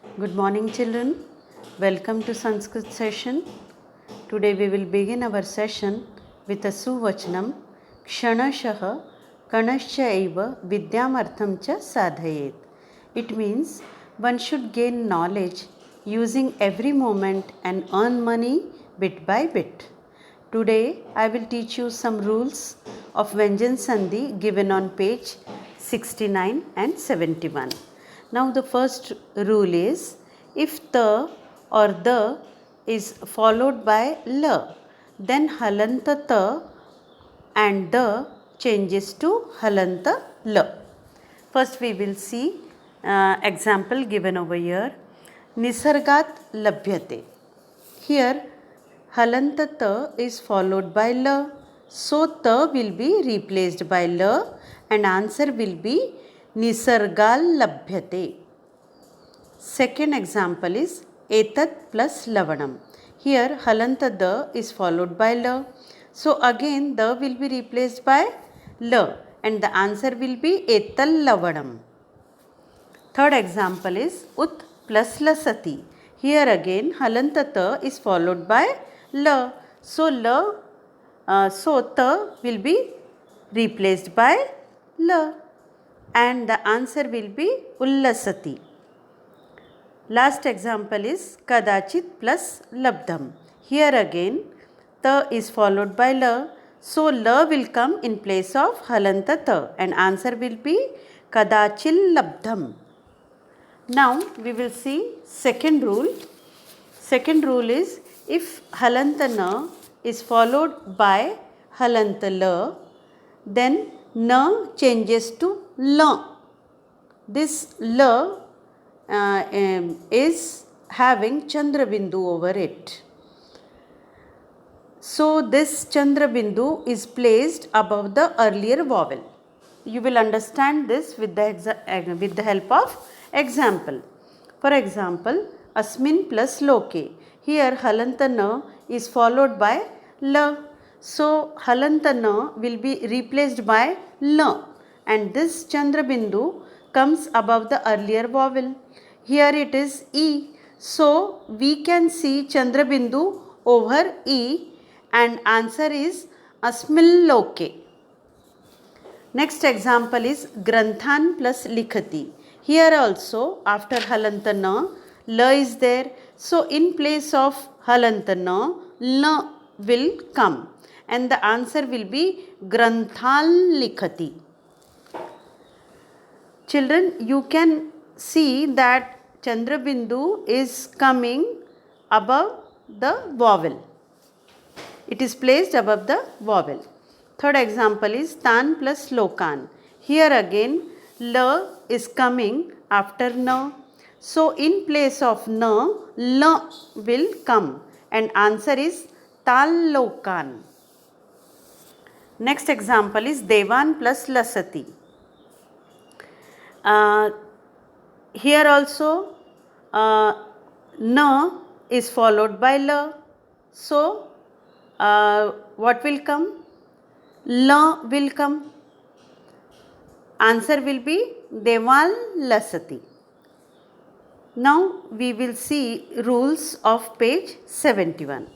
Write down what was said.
Good morning, children. Welcome to Sanskrit session. Today we will begin our session with a Suvachanam Kshanashah Kanascha Eva Vidyamartham cha Sadhayet. It means one should gain knowledge using every moment and earn money bit by bit. Today I will teach you some rules of Vyanjan Sandhi given on page 69 and 71. Now the first rule is if the or the is followed by la, then halanta ta and the changes to halanta la. First we will see example given over here. Nisargat labhyate. Here halanta ta is followed by la. So ta will be replaced by la and answer will be Nisargal labhyate. Second example is etat plus lavanam. Here halanta da is followed by la. So again the will be replaced by la and the answer will be etal lavanam. Third example is ut plus lasati. Here again halanta ta is followed by la. So ta will be replaced by la and the answer will be ullasati. Last example is kadachit plus labdham. Here again ta is followed by la. So la will come in place of halanta ta and answer will be kadachil labdham. Now we will see second rule. Second rule is if halanta na is followed by halanta la, then na changes to la. This la is having Chandra Bindu over it. So this Chandra Bindu is placed above the earlier vowel. You will understand this with the help of example. For example, Asmin plus Loke. Here halanta na is followed by la. So halanta na will be replaced by la and this Chandra Bindu comes above the earlier vowel. Here it is E. So we can see Chandra Bindu over E and answer is Asmil Loke. Next example is Granthan plus Likhati. Here also after halanta na, la is there. So in place of halanta na, la will come and the answer will be Granthal Likhati. Children, you can see that Chandra Bindu is coming above the vowel. It is placed above the vowel. Third example is Tan plus Lokan. Here again la is coming after na. So in place of na, la will come and answer is Tal Lokan. Next example is Devan plus Lasati. Here also na is followed by la. So what will come? La will come. Answer will be Deval Lasati. Now we will see rules of page 71.